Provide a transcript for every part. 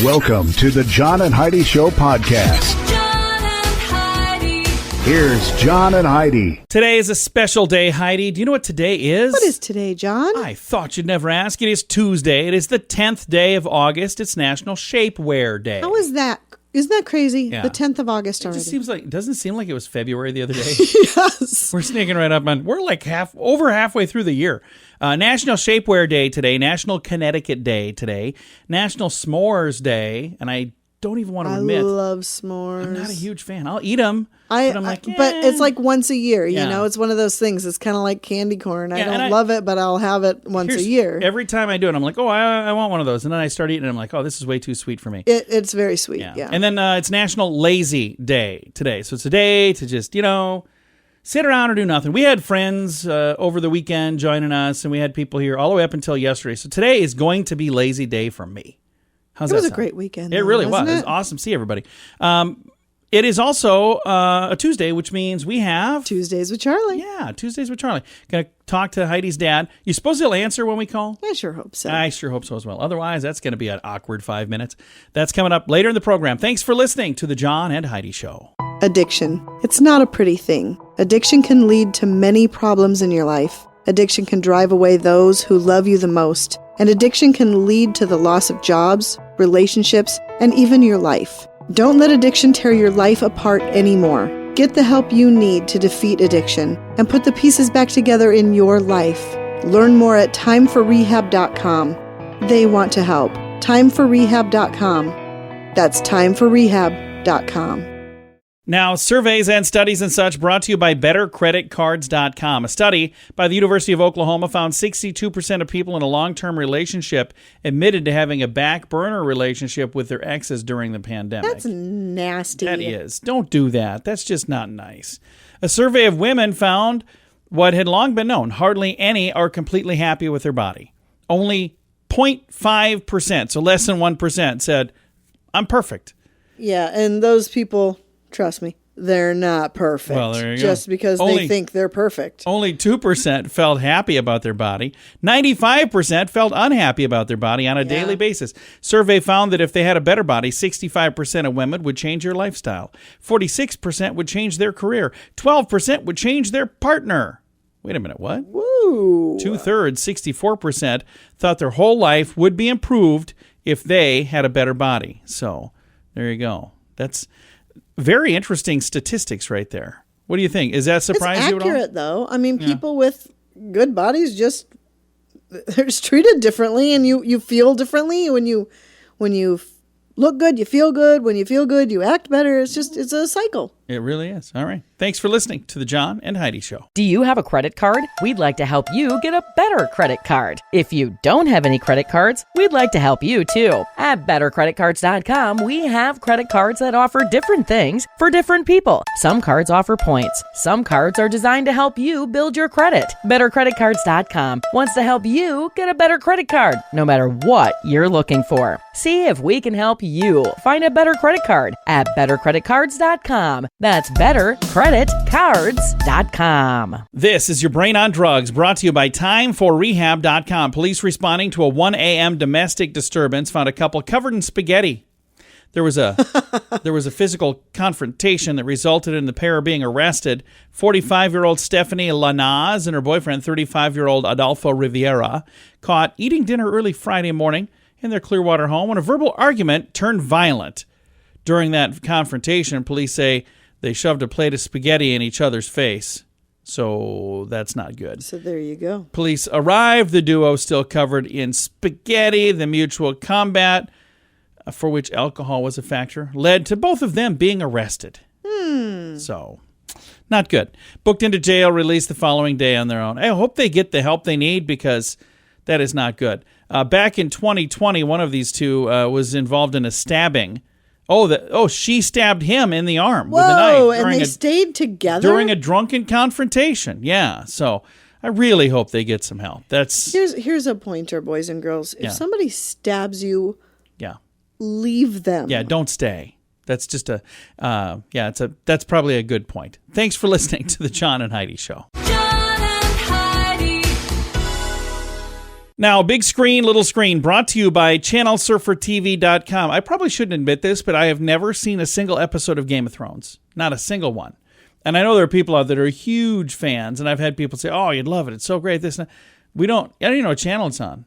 Welcome to the John and Heidi Show podcast. John and Heidi. Here's John and Heidi. Today is a special day, Heidi. Do you know what today is? What is today, John? I thought you'd never ask. It is Tuesday. It is the 10th day of August. It's National Shapewear Day. How is that? Isn't that crazy? Yeah. The 10th of August already. It doesn't seem like it was February the other day. Yes. We're sneaking right up on. We're like over halfway through the year. National Shapewear Day today. National Connecticut Day today. National S'mores Day. And I don't even want to admit. I love s'mores. I'm not a huge fan. I'll eat them. But it's like once a year, you Yeah. know? It's one of those things. It's kind of like candy corn. I Yeah, don't love it, but I'll have it once a year. Every time I do it, I'm like, oh, I want one of those. And then I start eating it, and I'm like, oh, this is way too sweet for me. It's very sweet, yeah. And then it's National Lazy Day today. So it's a day to just, sit around or do nothing. We had friends over the weekend joining us, and we had people here all the way up until yesterday. So today is going to be Lazy Day for me. How's that It was sound? a great weekend. It really was. It was awesome to see everybody. It is also a Tuesday, which means we have... Tuesdays with Charlie. Yeah, Tuesdays with Charlie. Going to talk to Heidi's dad. You suppose he'll answer when we call? I sure hope so. I sure hope so as well. Otherwise, that's going to be an awkward 5 minutes. That's coming up later in the program. Thanks for listening to the John and Heidi Show. Addiction. It's not a pretty thing. Addiction can lead to many problems in your life. Addiction can drive away those who love you the most. And addiction can lead to the loss of jobs, relationships, and even your life. Don't let addiction tear your life apart anymore. Get the help you need to defeat addiction and put the pieces back together in your life. Learn more at timeforrehab.com. They want to help. Timeforrehab.com. That's timeforrehab.com. Now, surveys and studies and such brought to you by BetterCreditCards.com. A study by the University of Oklahoma found 62% of people in a long-term relationship admitted to having a back burner relationship with their exes during the pandemic. That's nasty. That is. Don't do that. That's just not nice. A survey of women found what had long been known. Hardly any are completely happy with their body. Only 0.5%, so less than 1%, said, I'm perfect. Yeah, and those people... Trust me, they're not perfect. Well, there you go. Just because they think they're perfect. Only 2% felt happy about their body. 95% felt unhappy about their body on a daily basis. Survey found that if they had a better body, 65% of women would change their lifestyle. 46% would change their career. 12% would change their partner. Wait a minute, what? Woo! 2/3, 64%, thought their whole life would be improved if they had a better body. So, there you go. That's... very interesting statistics right there. What do you think? Is that surprise you at all? It's accurate, though. I mean, people with good bodies they're just treated differently, and you feel differently when you look good, you feel good. When you feel good, you act better. It's a cycle. It really is. All right. Thanks for listening to the John and Heidi Show. Do you have a credit card? We'd like to help you get a better credit card. If you don't have any credit cards, we'd like to help you too. At BetterCreditCards.com, we have credit cards that offer different things for different people. Some cards offer points. Some cards are designed to help you build your credit. BetterCreditCards.com wants to help you get a better credit card, no matter what you're looking for. See if we can help you find a better credit card at BetterCreditCards.com. That's BetterCreditCards.com. This is Your Brain on Drugs, brought to you by TimeForRehab.com. Police responding to a 1 a.m. domestic disturbance found a couple covered in spaghetti. There was a physical confrontation that resulted in the pair being arrested. 45-year-old Stephanie Lanaz and her boyfriend, 35-year-old Adolfo Rivera, caught eating dinner early Friday morning in their Clearwater home when a verbal argument turned violent. During that confrontation, police say they shoved a plate of spaghetti in each other's face. So that's not good. So there you go. Police arrived, the duo still covered in spaghetti. The mutual combat, for which alcohol was a factor, led to both of them being arrested. So, not good. Booked into jail, released the following day on their own. I hope they get the help they need, because that is not good. Back in 2020, one of these two was involved in a stabbing. She stabbed him in the arm with a knife. Whoa, and they stayed together? During a drunken confrontation. Yeah, so I really hope they get some help. Here's a pointer, boys and girls. If somebody stabs you, leave them. Yeah, don't stay. That's just that's probably a good point. Thanks for listening to the John and Heidi Show. John and Heidi. Now, big screen, little screen, brought to you by channelsurfertv.com. I probably shouldn't admit this, but I have never seen a single episode of Game of Thrones. Not a single one. And I know there are people out there that are huge fans, and I've had people say, oh, you'd love it. It's so great. I don't even know what channel it's on.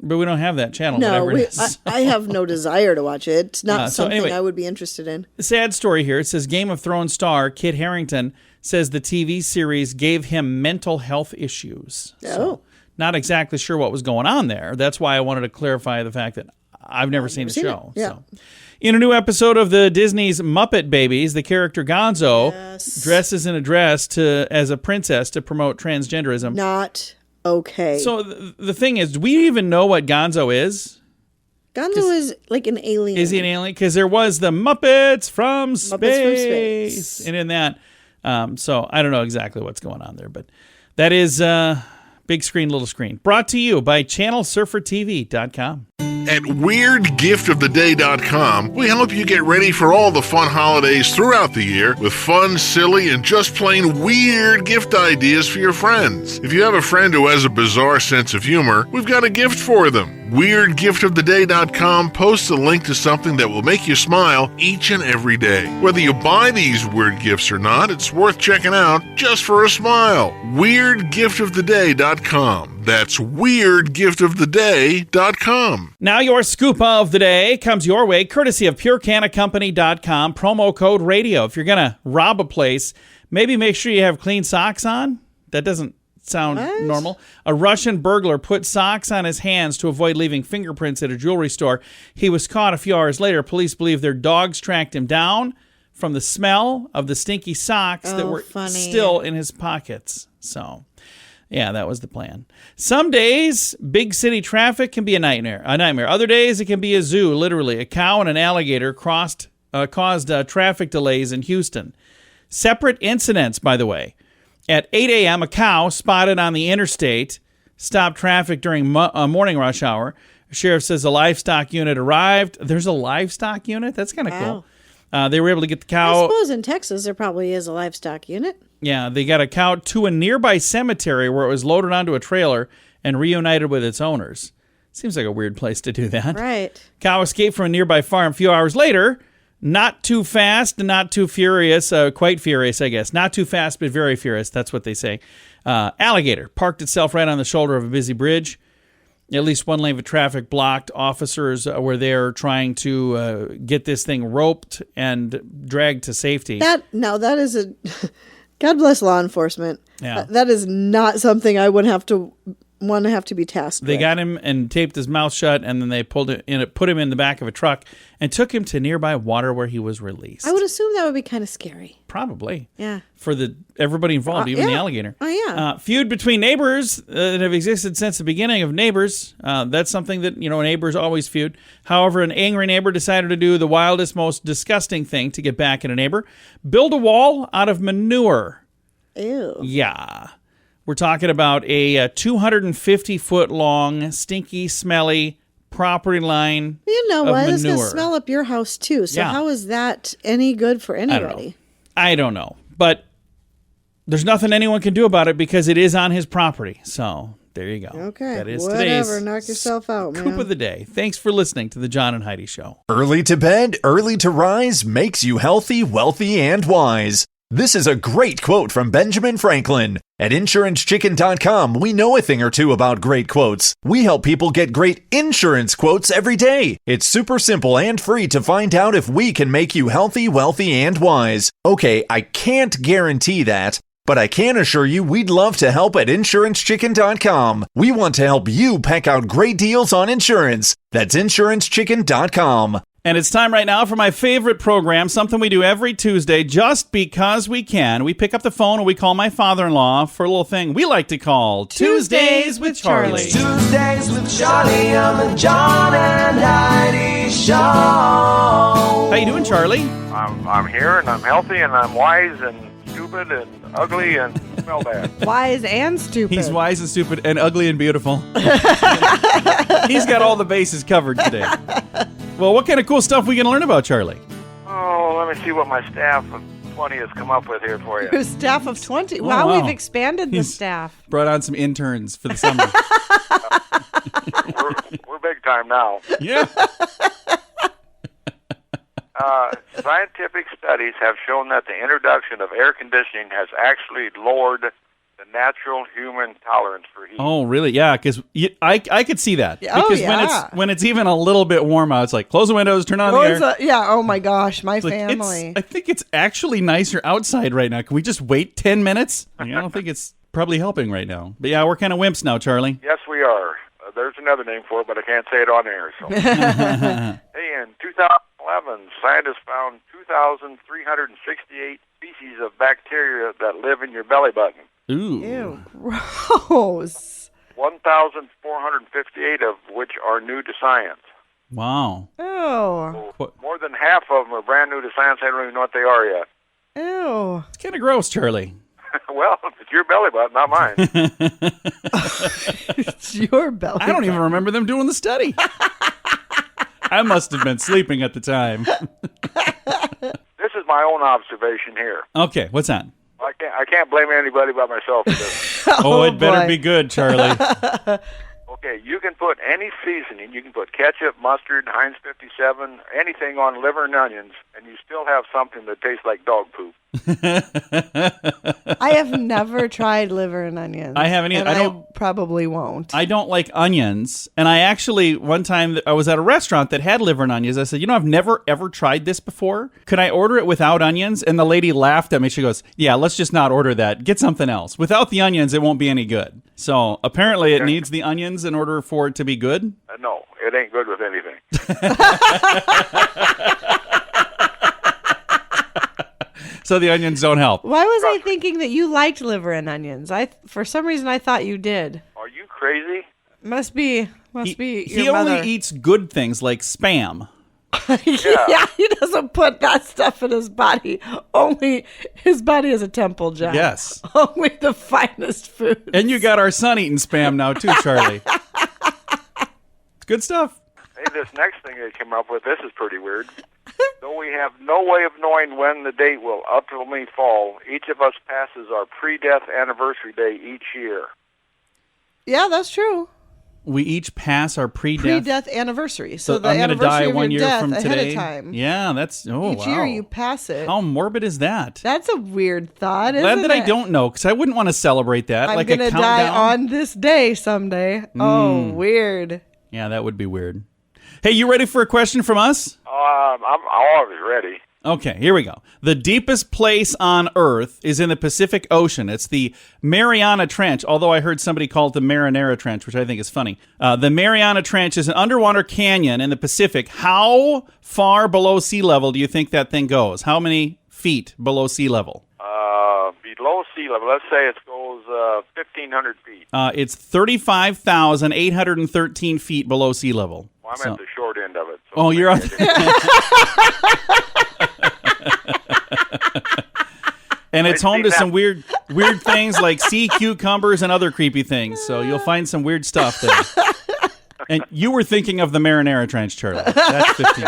But we don't have that channel, whatever it is. I have no desire to watch it. It's not something anyway, I would be interested in. Sad story here. It says Game of Thrones star Kit Harington says the TV series gave him mental health issues. So, not exactly sure what was going on there. That's why I wanted to clarify the fact that I've never seen the show. Yeah. So. In a new episode of the Disney's Muppet Babies, the character Gonzo dresses in a dress as a princess to promote transgenderism. Not okay. So the thing is, do we even know what Gonzo is? Gonzo is like an alien. Is he an alien? Because there was the Muppets from Space. And in that, so I don't know exactly what's going on there. But that is Big Screen, Little Screen. Brought to you by channelsurfertv.com. At WeirdGiftOfTheDay.com, we help you get ready for all the fun holidays throughout the year with fun, silly, and just plain weird gift ideas for your friends. If you have a friend who has a bizarre sense of humor, we've got a gift for them. WeirdGiftOfTheDay.com posts a link to something that will make you smile each and every day. Whether you buy these weird gifts or not, it's worth checking out just for a smile. WeirdGiftOfTheDay.com. That's WeirdGiftOfTheDay.com. Now your scoop of the day comes your way courtesy of PureCanaCompany.com, promo code radio. If you're going to rob a place, maybe make sure you have clean socks on. That doesn't sound normal. A Russian burglar put socks on his hands to avoid leaving fingerprints at a jewelry store. He was caught a few hours later. Police believe their dogs tracked him down from the smell of the stinky socks that were still in his pockets. So, yeah, that was the plan. Some days, big city traffic can be a nightmare. Other days, it can be a zoo, literally. A cow and an alligator caused traffic delays in Houston. Separate incidents, by the way. At 8 a.m., a cow spotted on the interstate stopped traffic during morning rush hour. The sheriff says a livestock unit arrived. There's a livestock unit? That's kind of cool. They were able to get the cow. I suppose in Texas there probably is a livestock unit. Yeah, they got a cow to a nearby cemetery where it was loaded onto a trailer and reunited with its owners. Seems like a weird place to do that. Right. Cow escaped from a nearby farm a few hours later. Not too fast, not too furious, quite furious, I guess. Not too fast, but very furious. That's what they say. Alligator parked itself right on the shoulder of a busy bridge. At least one lane of traffic blocked. Officers were there trying to get this thing roped and dragged to safety. That is a... God bless law enforcement. Yeah. That is not something I would have to be tasked with. They got him and taped his mouth shut, and then they put him in the back of a truck and took him to nearby water where he was released. I would assume that would be kind of scary. Probably. Yeah. For everybody involved, even the alligator. Oh, yeah. Feud between neighbors that have existed since the beginning of Neighbors. That's something that, neighbors always feud. However, an angry neighbor decided to do the wildest, most disgusting thing to get back at a neighbor. Build a wall out of manure. Ew. Yeah. We're talking about a 250-foot long, stinky, smelly property line. You know of what? It's going to manure. smell up your house too. So how is that any good for anybody? I don't know. But there's nothing anyone can do about it because it is on his property. So there you go. Okay. That is Whatever. today's Knock yourself out, man. scoop of the day. Thanks for listening to the John and Heidi Show. Early to bed, early to rise makes you healthy, wealthy, and wise. This is a great quote from Benjamin Franklin. At InsuranceChicken.com, we know a thing or two about great quotes. We help people get great insurance quotes every day. It's super simple and free to find out if we can make you healthy, wealthy, and wise. Okay, I can't guarantee that, but I can assure you we'd love to help at InsuranceChicken.com. We want to help you peck out great deals on insurance. That's InsuranceChicken.com. And it's time right now for my favorite program, something we do every Tuesday just because we can. We pick up the phone and we call my father-in-law for a little thing we like to call Tuesdays with Charlie. Tuesdays with Charlie on the John and Heidi Show. How you doing, Charlie? I'm here, and I'm healthy, and I'm wise, and stupid, and ugly, and smell bad. Wise and stupid. He's wise and stupid and ugly and beautiful. He's got all the bases covered today. Well, what kind of cool stuff we going to learn about, Charlie? Oh, let me see what my staff of 20 has come up with here for you. Your staff of 20. Oh, wow, wow. We've expanded the staff. Brought on some interns for the summer. We're big time now. Yeah. Scientific studies have shown that the introduction of air conditioning has actually lowered the natural human tolerance for heat. Oh, really? Yeah, because I could see that. Oh, Because yeah. when it's even a little bit warm out, it's like, close the windows, turn on the air. Yeah, oh my gosh, my It's like, family. I think it's actually nicer outside right now. Can we just wait 10 minutes? I don't think it's probably helping right now. But yeah, we're kind of wimps now, Charlie. Yes, we are. There's another name for it, but I can't say it on air. So. Hey, in 2011, scientists found 2,368 species of bacteria that live in your belly button. Ooh. Ew, gross. 1,458 of which are new to science. Wow. Ew. More than half of them are brand new to science. I don't even know what they are yet. Ew. It's kind of gross, Charlie. Well, it's your belly button, not mine. It's your belly. I don't even remember them doing the study. I must have been sleeping at the time. This is my own observation here. Okay, what's that? I can't blame anybody but myself for this. Oh, it better boy. be good, Charlie. Okay, you can put any seasoning. You can put ketchup, mustard, Heinz 57, anything on liver and onions, and you still have something that tastes like dog poop. I have never tried liver and onions. I haven't either. And I don't- probably won't. I don't like onions. And I actually, one time, I was at a restaurant that had liver and onions. I said, I've never, ever tried this before. Could I order it without onions? And the lady laughed at me. She goes, yeah, let's just not order that. Get something else. Without the onions, it won't be any good. So apparently it needs the onions in order for it to be good. No, it ain't good with anything. So the onions don't help. Why was I thinking that you liked liver and onions? For some reason I thought you did. Are you crazy? Must be He your only mother. eats good things like Spam. Yeah, he doesn't put that stuff in his body. Only his body is a temple, John. Yes. Only the finest food. And you got our son eating Spam now too, Charlie. It's good stuff. Hey, this next thing they came up with, this is pretty weird. Though we have no way of knowing when the date will ultimately fall, each of us passes our pre-death anniversary day each year. Yeah, that's true. We each pass our Pre-death anniversary. So the I'm gonna anniversary die of one your year death from ahead today. of time. Yeah, that's Each year you pass it. How morbid is that? That's a weird thought, isn't Glad that it? I don't know, because I wouldn't want to celebrate that. I'm like a gonna countdown. die on this day someday. Oh, weird. Yeah, that would be weird. Hey, you ready for a question from us? I'm always ready. Okay, here we go. The deepest place on Earth is in the Pacific Ocean. It's the Mariana Trench, although I heard somebody call it the Marinara Trench, which I think is funny. The Mariana Trench is an underwater canyon in the Pacific. How far below sea level do you think that thing goes? How many feet below sea level? Below sea level, let's say it goes 1,500 feet. It's 35,813 feet below sea level. Well, I'm at the short end of it. So Oh, you're on. And it's home to some weird things like sea cucumbers and other creepy things. So you'll find some weird stuff there. And you were thinking of the Marinara Trench, Charlie. That's 15.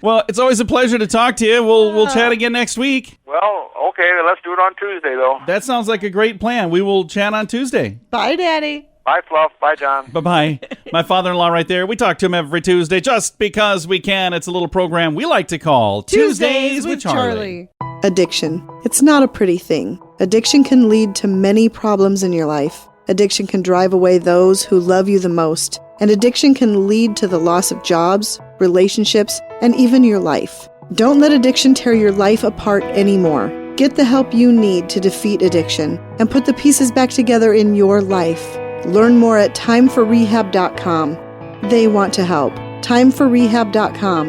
Well, it's always a pleasure to talk to you. We'll chat again next week. Well, okay, let's do it on Tuesday, though. That sounds like a great plan. We will chat on Tuesday. Bye, Daddy. Bye, Fluff. Bye, John. Bye-bye. My father-in-law right there. We talk to him every Tuesday just because we can. It's a little program we like to call Tuesdays with Charlie. Addiction. It's not a pretty thing. Addiction can lead to many problems in your life. Addiction can drive away those who love you the most. And addiction can lead to the loss of jobs, relationships, and even your life. Don't let addiction tear your life apart anymore. Get the help you need to defeat addiction and put the pieces back together in your life. Learn more at timeforrehab.com. They want to help. Timeforrehab.com.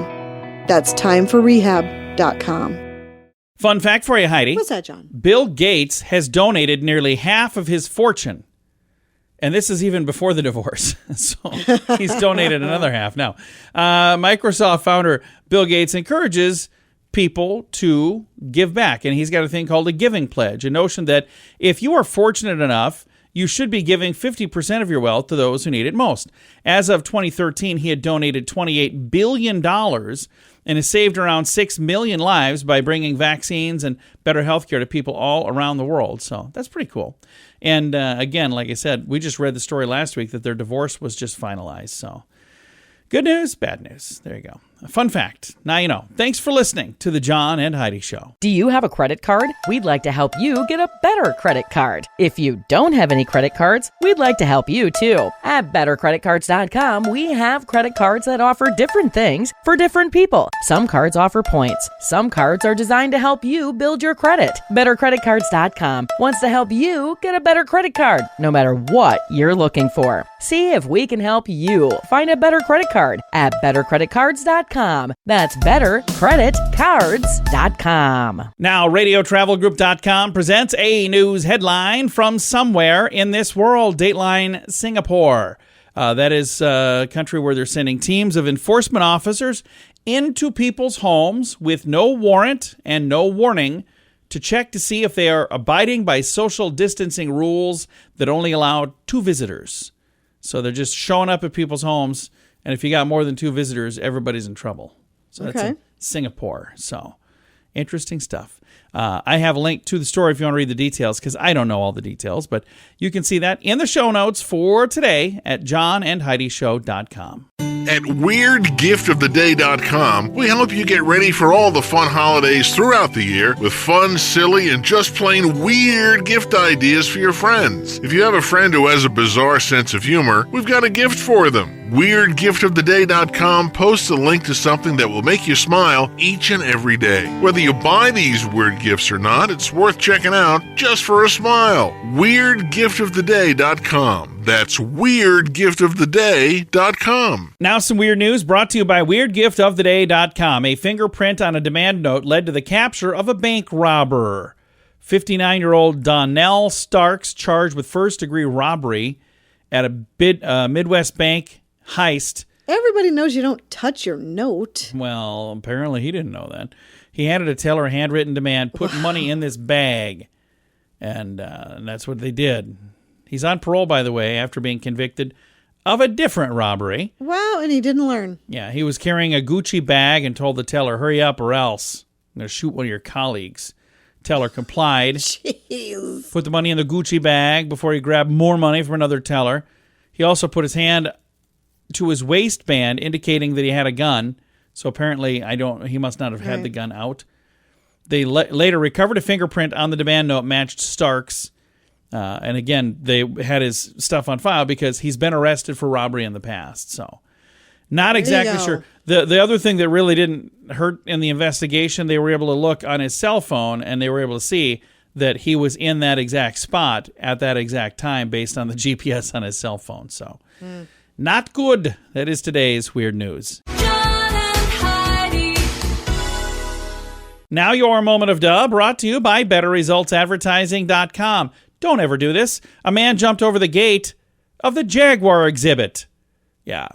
That's timeforrehab.com. Fun fact for you, Heidi. What's that, John? Bill Gates has donated nearly half of his fortune. And this is even before the divorce. So he's donated another half now. Microsoft founder Bill Gates encourages people to give back. And he's got a thing called a giving pledge, a notion that if you are fortunate enough, you should be giving 50% of your wealth to those who need it most. As of 2013, he had donated $28 billion and has saved around 6 million lives by bringing vaccines and better health care to people all around the world. So that's pretty cool. And again, like I said, we just read the story last week that their divorce was just finalized. So good news, bad news. There you go. A fun fact. Now you know. Thanks for listening to the John and Heidi Show. Do you have a credit card? We'd like to help you get a better credit card. If you don't have any credit cards, we'd like to help you too. At bettercreditcards.com, we have credit cards that offer different things for different people. Some cards offer points. Some cards are designed to help you build your credit. Bettercreditcards.com wants to help you get a better credit card, no matter what you're looking for. See if we can help you find a better credit card at bettercreditcards.com. That's bettercreditcards.com. Now, RadioTravelGroup.com presents a news headline from somewhere in this world. Dateline Singapore. That is a country where they're sending teams of enforcement officers into people's homes with no warrant and no warning to check to see if they are abiding by social distancing rules that only allow 2 visitors. So they're just showing up at people's homes, and if you got more than 2 visitors, everybody's in trouble. So that's in Singapore. So interesting stuff. I have a link to the story if you want to read the details, because I don't know all the details, but you can see that in the show notes for today at johnandheidishow.com. At WeirdGiftOfTheDay.com, we help you get ready for all the fun holidays throughout the year with fun, silly, and just plain weird gift ideas for your friends. If you have a friend who has a bizarre sense of humor, we've got a gift for them. WeirdGiftOfTheDay.com posts a link to something that will make you smile each and every day. Whether you buy these weird gifts or not, it's worth checking out just for a smile. WeirdGiftOfTheDay.com. That's WeirdGiftOfTheDay.com. Now some weird news brought to you by WeirdGiftOfTheDay.com. A fingerprint on a demand note led to the capture of a bank robber. 59-year-old Donnell Starks charged with first-degree robbery at a Midwest bank heist. Everybody knows you don't touch your note. Well, apparently he didn't know that. He handed a teller a handwritten demand, put money in this bag, and that's what they did. He's on parole, by the way, after being convicted of a different robbery. Wow, and he didn't learn. Yeah, he was carrying a Gucci bag and told the teller, hurry up or else I'm going to shoot one of your colleagues. Teller complied. Jeez. Put the money in the Gucci bag before he grabbed more money from another teller. He also put his hand to his waistband, indicating that he had a gun. So apparently, he must not have had the gun out. They later recovered a fingerprint on the demand note matched Stark's. And again, they had his stuff on file because he's been arrested for robbery in the past. So not exactly sure. The other thing that really didn't hurt in the investigation, they were able to look on his cell phone and they were able to see that he was in that exact spot at that exact time based on the GPS on his cell phone. So not good. That is today's weird news. John and Heidi. Now your moment of duh, brought to you by BetterResultsAdvertising.com. Don't ever do this. A man jumped over the gate of the Jaguar exhibit. Yeah.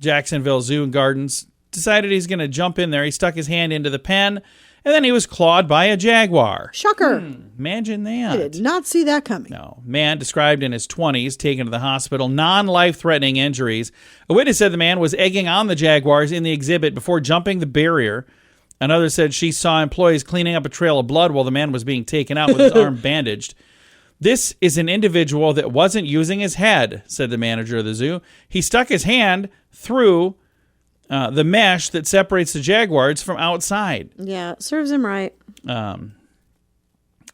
Jacksonville Zoo and Gardens decided he's going to jump in there. He stuck his hand into the pen, and then he was clawed by a jaguar. Shocker. Imagine that. I did not see that coming. No. Man described in his 20s, taken to the hospital, non-life-threatening injuries. A witness said the man was egging on the jaguars in the exhibit before jumping the barrier. Another said she saw employees cleaning up a trail of blood while the man was being taken out with his arm bandaged. This is an individual that wasn't using his head, said the manager of the zoo. He stuck his hand through the mesh that separates the jaguars from outside. Yeah, serves him right.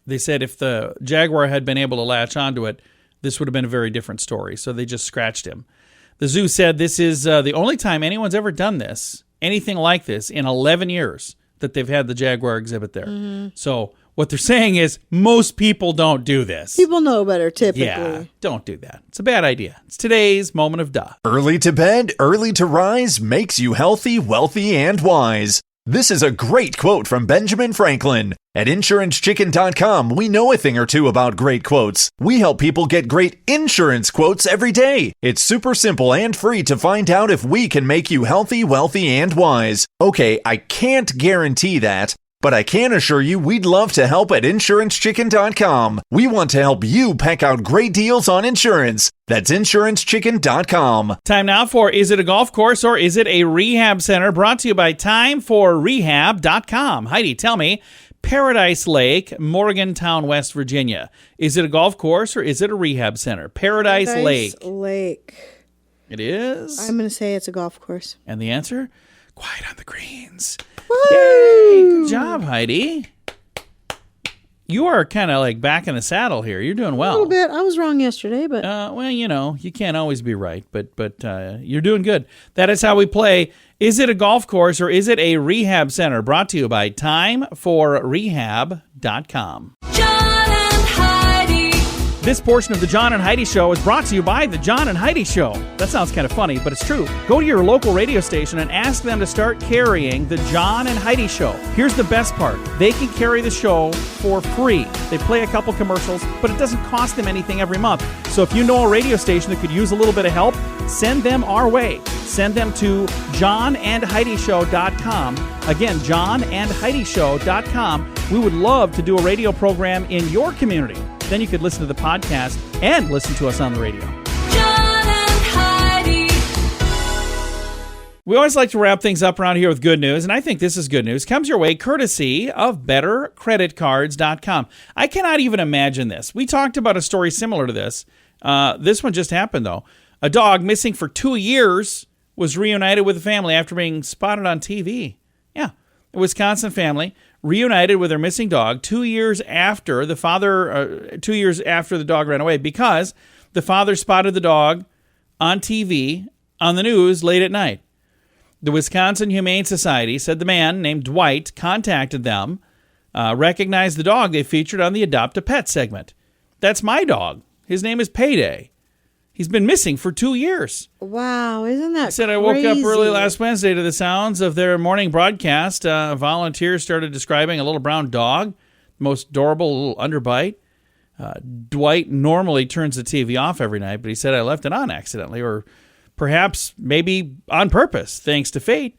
They said if the jaguar had been able to latch onto it, this would have been a very different story. So they just scratched him. The zoo said this is the only time anyone's ever done this, anything like this, in 11 years that they've had the jaguar exhibit there. Mm-hmm. So what they're saying is most people don't do this. People know better, typically. Yeah, don't do that. It's a bad idea. It's today's moment of duh. Early to bed, early to rise makes you healthy, wealthy, and wise. This is a great quote from Benjamin Franklin. At InsuranceChicken.com, we know a thing or two about great quotes. We help people get great insurance quotes every day. It's super simple and free to find out if we can make you healthy, wealthy, and wise. Okay, I can't guarantee that, But I can assure you we'd love to help at InsuranceChicken.com. We want to help you pack out great deals on insurance. That's InsuranceChicken.com. Time now for Is It a Golf Course or Is It a Rehab Center? Brought to you by TimeForRehab.com. Heidi, tell me, Paradise Lake, Morgantown, West Virginia. Is it a golf course or is it a rehab center? Paradise Lake. It is? I'm going to say it's a golf course. And the answer? Quiet on the greens. Woo! Yay! Good job, Heidi. You are kind of like back in the saddle here. You're doing well. A little bit. I was wrong yesterday, but... well, you know, you can't always be right, but you're doing good. That is how we play. Is it a golf course or is it a rehab center? Brought to you by TimeForRehab.com. John and Heidi. This portion of the John and Heidi Show is brought to you by the John and Heidi Show. That sounds kind of funny, but it's true. Go to your local radio station and ask them to start carrying the John and Heidi Show. Here's the best part. They can carry the show for free. They play a couple commercials, but it doesn't cost them anything every month. So if you know a radio station that could use a little bit of help, send them our way. Send them to johnandheidishow.com. Again, johnandheidishow.com. We would love to do a radio program in your community. Then you could listen to the podcast and listen to us on the radio. John and Heidi. We always like to wrap things up around here with good news, and I think this is good news. Comes your way courtesy of bettercreditcards.com. I cannot even imagine this. We talked about a story similar to this. This one just happened, though. A dog missing for 2 years was reunited with the family after being spotted on TV. Yeah, a Wisconsin family reunited with their missing dog 2 years after the father, 2 years after the dog ran away, because the father spotted the dog on TV on the news late at night. The Wisconsin Humane Society said the man named Dwight contacted them, recognized the dog they featured on the Adopt a Pet segment. That's my dog. His name is Payday. He's been missing for 2 years. Wow, isn't that crazy? I woke up early last Wednesday to the sounds of their morning broadcast. Volunteers started describing a little brown dog, most adorable little underbite. Dwight normally turns the TV off every night, but he said I left it on accidentally, or perhaps maybe on purpose, thanks to fate.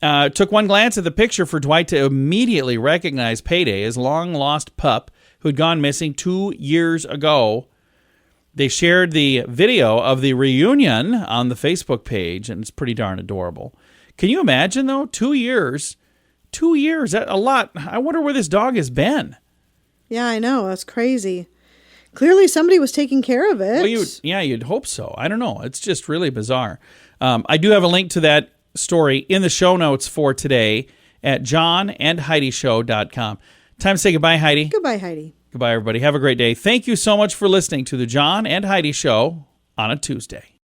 Took one glance at the picture for Dwight to immediately recognize Payday, his long-lost pup who'd gone missing 2 years ago. They shared the video of the reunion on the Facebook page, and it's pretty darn adorable. Can you imagine, though? 2 years. 2 years. That's a lot. I wonder where this dog has been. Yeah, I know. That's crazy. Clearly somebody was taking care of it. Well, you'd hope so. I don't know. It's just really bizarre. I do have a link to that story in the show notes for today at johnandheidishow.com. Time to say goodbye, Heidi. Goodbye, Heidi. Goodbye, everybody. Have a great day. Thank you so much for listening to the John and Heidi Show on a Tuesday.